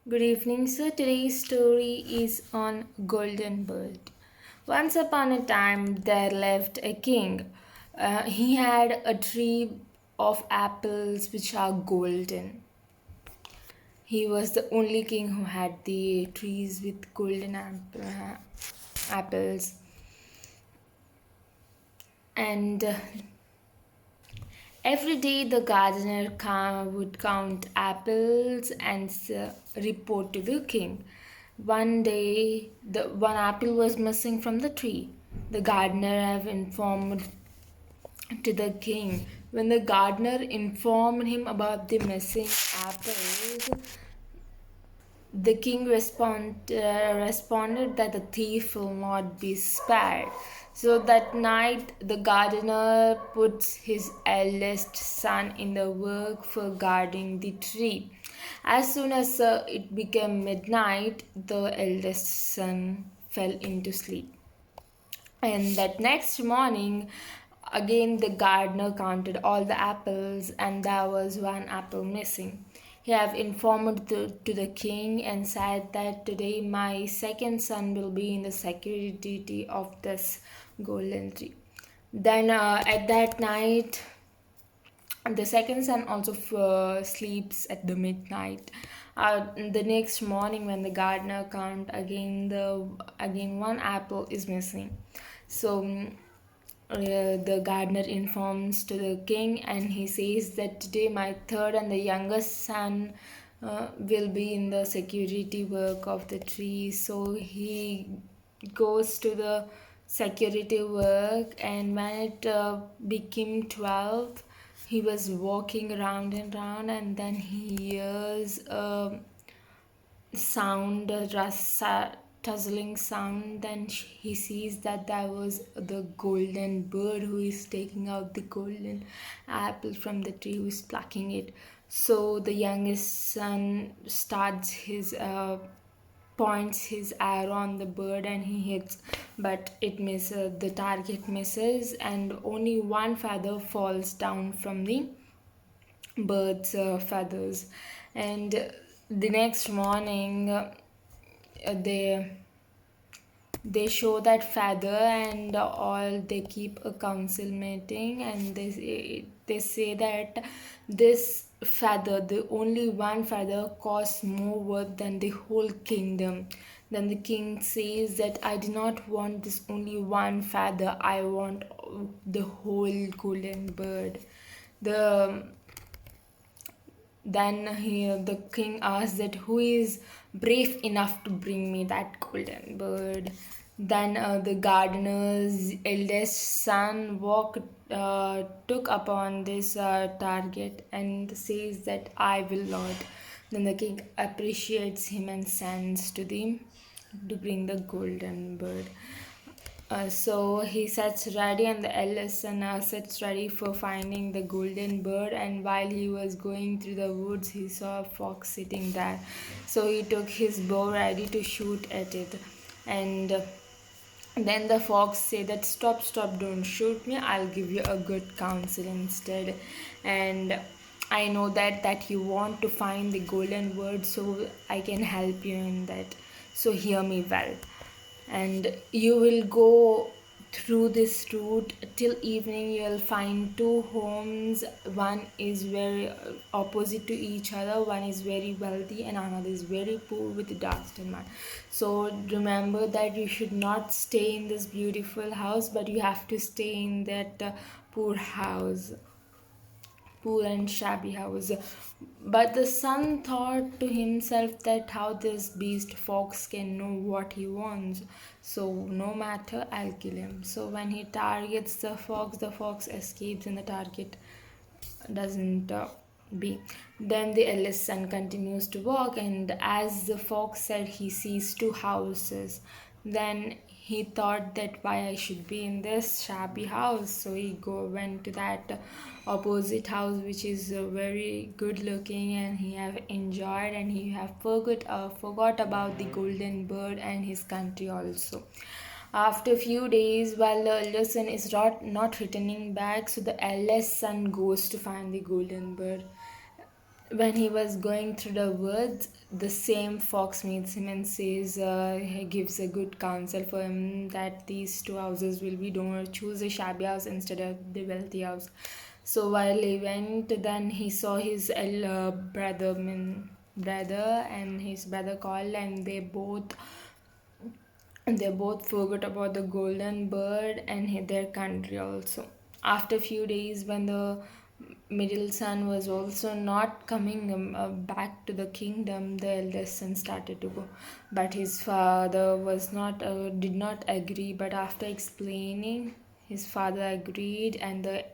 Good evening, sir. Today's story is on Golden Bird. Once upon a time, there lived a king. He had a tree of apples which are golden. He was the only king who had the trees with golden apples. And every day, the gardener would count apples and report to the king. One day, the one apple was missing from the tree. The gardener have informed to the king. When the gardener informed him about the missing apples, the king responded that the thief will not be spared. So that night, the gardener puts his eldest son in the work for guarding the tree. As soon as it became midnight, the eldest son fell into sleep. And that next morning, again the gardener counted all the apples, and there was one apple missing. He have informed to the king and said that today my second son will be in the security of this golden tree. Then at that night, the second son also sleeps at the midnight. The next morning, when the gardener count again, the again one apple is missing. So the gardener informs to the king, and he says that today my third and the youngest son will be in the security work of the tree. So he goes to the security work, and when it became 12, he was walking around and round, and then he hears a sound, tuzzling sound. Then he sees that there was the golden bird who is taking out the golden apple from the tree, who is plucking it. So the youngest son starts his points his arrow on the bird, and he hits, but it misses. The target misses, and only one feather falls down from the bird's feathers. And the next morning, they show that feather, and all they keep a council meeting, and they say that this feather, the only one feather, costs more worth than the whole kingdom. Then the king says that I do not want this only one feather, I want the whole golden bird. The king asks that who is brave enough to bring me that golden bird. Then the gardener's eldest son took upon this target and says that I will not. Then the king appreciates him and sends to bring the golden bird. So he sets ready, and the eldest son sets ready for finding the golden bird. And while he was going through the woods, he saw a fox sitting there. So he took his bow ready to shoot at it. And then the fox said that stop, don't shoot me. I'll give you a good counsel instead. And I know that you want to find the golden bird, so I can help you in that. So hear me well, and you will go through this route till evening. You'll find two homes. One is very opposite to each other. One is very wealthy and another is very poor with dark skin man. So remember that you should not stay in this beautiful house, but you have to stay in that poor and shabby house. But the son thought to himself that how this beast fox can know what he wants. So no matter, I'll kill him. So when he targets the fox escapes and the target doesn't be. Then the eldest son continues to walk, and as the fox said, he sees two houses. Then he thought that why I should be in this shabby house. So he went to that opposite house, which is very good looking, and he have enjoyed, and he have forgot about the golden bird and his country also. After a few days, while the elder son is not returning back, so the eldest son goes to find the golden bird. When he was going through the woods, the same fox meets him and says, he gives a good counsel for him that these two houses will be, don't choose a shabby house instead of the wealthy house. So while he went, then he saw his brother and his brother called, and they both forgot about the golden bird and hid their country also. After a few days, when the middle son was also not coming back to the kingdom, the eldest son started to go. But his father was not did not agree. But after explaining, his father agreed, and the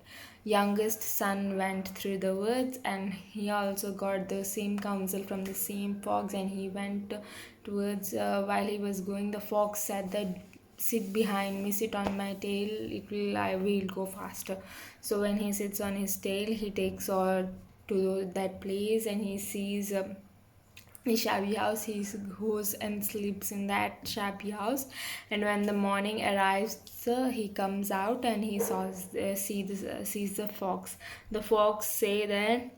youngest son went through the woods, and he also got the same counsel from the same fox, and he went towards, while he was going, the fox said that sit behind me, sit on my tail, I will go faster. So when he sits on his tail, he takes all to that place, and he sees a shabby house. He goes and sleeps in that shabby house, and when the morning arrives, he comes out and he sees the fox. The fox say that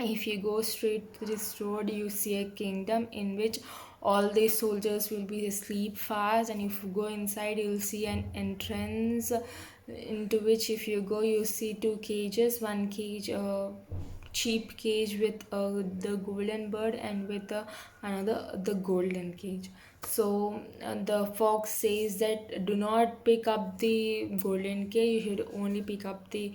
if you go straight to this road, you see a kingdom in which all the soldiers will be asleep fast, and if you go inside, you'll see an entrance into which, if you go, you see two cages. One cage, cheap cage with the golden bird, and with another, the golden cage. So the fox says that do not pick up the golden cage, you should only pick up the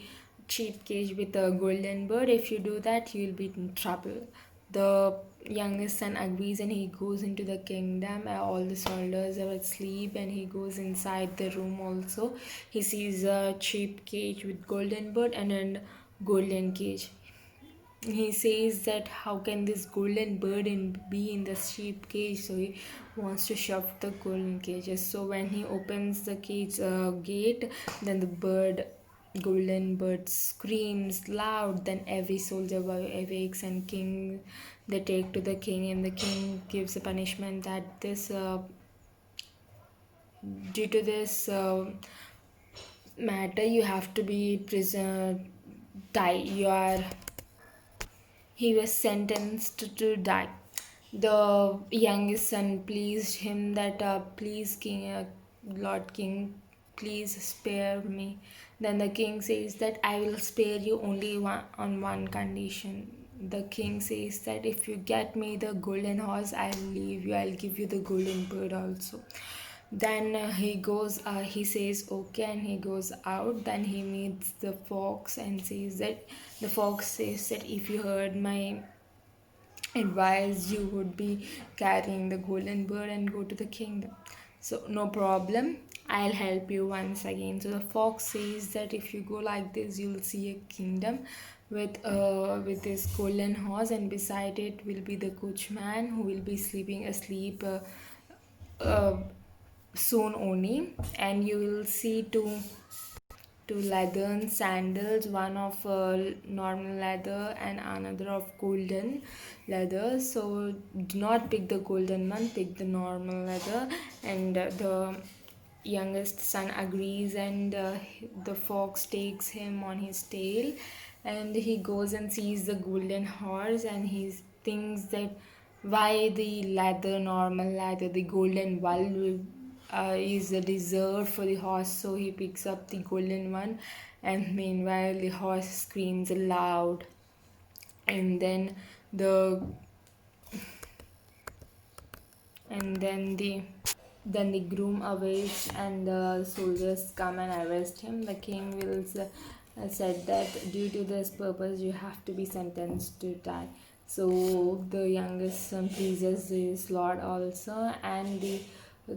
cheap cage with a golden bird. If you do that, you'll be in trouble. The youngest son agrees, and he goes into the kingdom. All the soldiers are asleep, and he goes inside the room also. He sees a cheap cage with golden bird and a golden cage. He says that how can this golden bird be in the sheep cage, so he wants to shove the golden cages. So when he opens the cage gate, then the golden bird screams loud. Then every soldier awakes, and king, they take to the king, and the king gives a punishment that this due to this matter, you have to be prisoner, die, you are he was sentenced to die. The youngest son pleased him that, please, King, Lord King, please spare me. Then the king says that I will spare you only on one condition. The king says that if you get me the golden horse, I'll leave you, I'll give you the golden bird also. Then he says okay, and he goes out. Then he meets the fox, and says that the fox says that if you heard my advice, you would be carrying the golden bird and go to the kingdom. So no problem, I'll help you once again. So the fox says that if you go like this, you'll see a kingdom with this golden horse, and beside it will be the coachman who will be sleeping asleep uh, soon only, and you will see two leather sandals, one of normal leather and another of golden leather. So do not pick the golden one, pick the normal leather. And the youngest son agrees, and the fox takes him on his tail, and he goes and sees the golden horse, and he thinks that why the leather, normal leather, the golden wool is reserved for the horse. So he picks up the golden one, and meanwhile the horse screams loud, and then the and then the groom awaits, and the soldiers come and arrest him. The king will said that due to this purpose you have to be sentenced to die. So the youngest son pleases his lord also, and the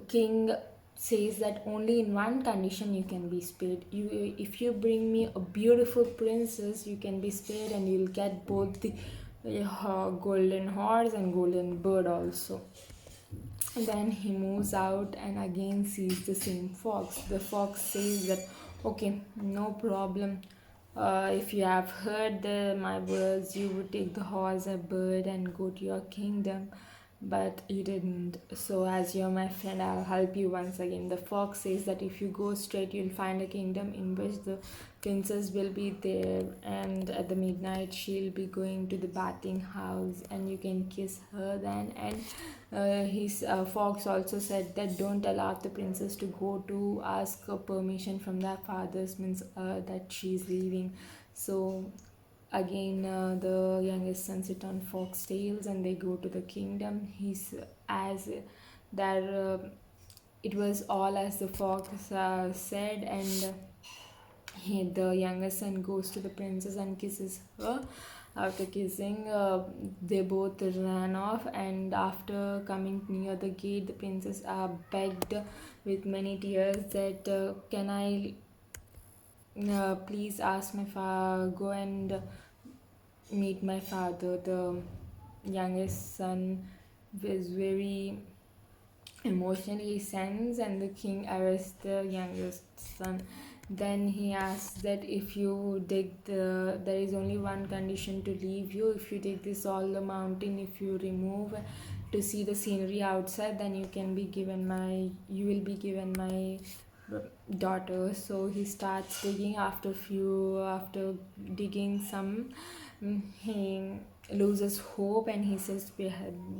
king says that only in one condition you can be spared. If you bring me a beautiful princess, you can be spared, and you'll get both the golden horse and golden bird also. And then he moves out and again sees the same fox. The fox says that, okay, no problem. If you have heard my words, you would take the horse, a bird, and go to your kingdom. but you didn't. So, as you're my friend, I'll help you once again. The fox says that if you go straight, you'll find a kingdom in which the princess will be there, and at the midnight, she'll be going to the bathing house, and you can kiss her then. And his fox also said that don't allow the princess to go to ask permission from their fathers, means that she's leaving. So again, the youngest son sit on foxtails and they go to the kingdom. He's as there. It was all as the fox said, and the youngest son goes to the princess and kisses her. After kissing, they both ran off, and after coming near the gate, the princess begged with many tears that can I please ask my father, go and meet my father. The youngest son was very emotionally sense, and the king arrests the youngest son. Then he asks that if you dig there is only one condition to leave you. If you take this all the mountain, if you remove to see the scenery outside, then you will be given my daughter. So he starts digging. After digging some, he loses hope and he sits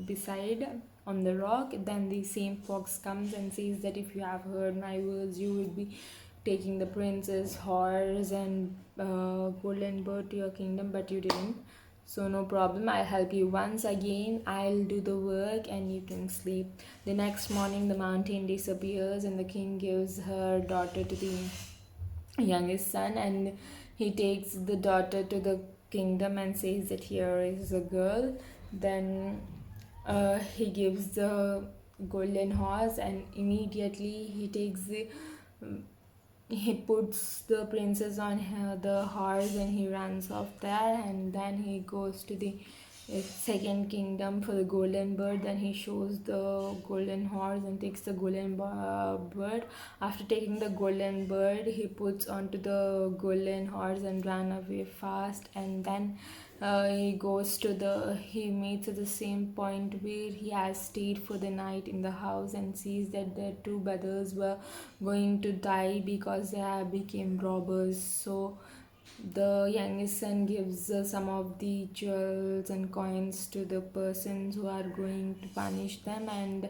beside on the rock. Then the same fox comes and says that if you have heard my words, you would be taking the princess horse and golden bird to your kingdom, but you didn't. So no problem, I'll help you once again. I'll do the work and you can sleep. The next morning the mountain disappears and the king gives her daughter to the youngest son, and he takes the daughter to the kingdom and says that here is a girl. Then he gives the golden horse, and immediately he puts the princess on the horse and he runs off there, and then he goes to the second kingdom for the golden bird. Then he shows the golden horse and takes the golden bird. After taking the golden bird, he puts onto the golden horse and run away fast. And then he meets at the same point where he has stayed for the night in the house, and sees that the two brothers were going to die because they have became robbers. So the youngest son gives some of the jewels and coins to the persons who are going to punish them, and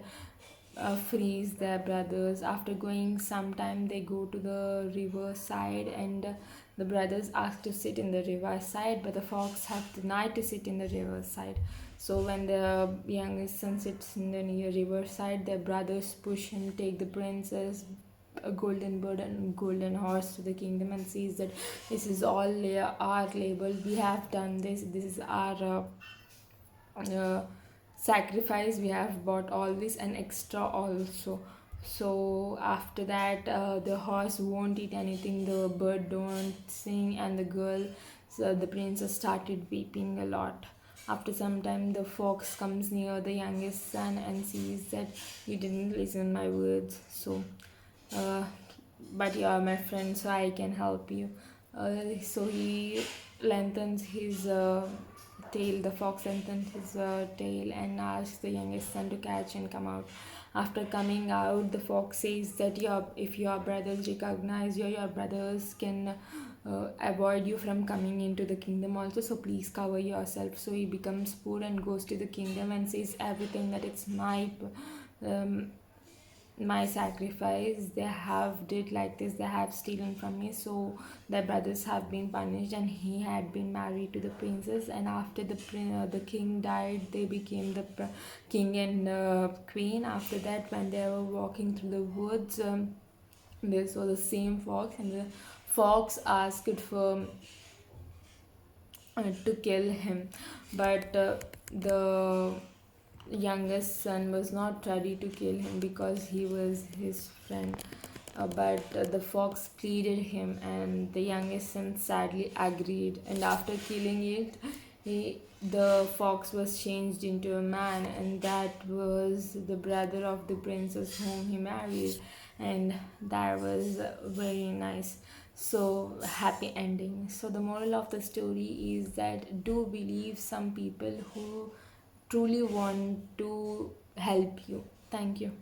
frees their brothers. After going some time, they go to the river side, and the brothers ask to sit in the river side, but the fox have denied to sit in the river side. So when the youngest son sits in the near river side, their brothers push him, take the princess, a golden bird and golden horse to the kingdom, and says that this is all our label. We have done this. This is our sacrifice. We have bought all this and extra also. So after that, the horse won't eat anything, the bird don't sing, and the princess started weeping a lot. After some time, the fox comes near the youngest son and sees that he didn't listen my words. So uh, but you are my friend, so I can help you. So he lengthens his tail. The fox lengthens his tail and asks the youngest son to catch and come out. After coming out, the fox says that if your brothers recognize you, your brothers can avoid you from coming into the kingdom also, so please cover yourself. So he becomes poor and goes to the kingdom and says everything, that it's um, my sacrifice. They have did like this, they have stolen from me. So their brothers have been punished, and he had been married to the princess. And after the king died, they became the king and queen. After that, when they were walking through the woods, they saw the same fox, and the fox asked for to kill him, but the youngest son was not ready to kill him because he was his friend. But the fox pleaded him, and the youngest son sadly agreed. And after killing it, the fox was changed into a man, and that was the brother of the princess whom he married. And that was very nice. So happy ending. So the moral of the story is that do believe some people who truly want to help you. Thank you.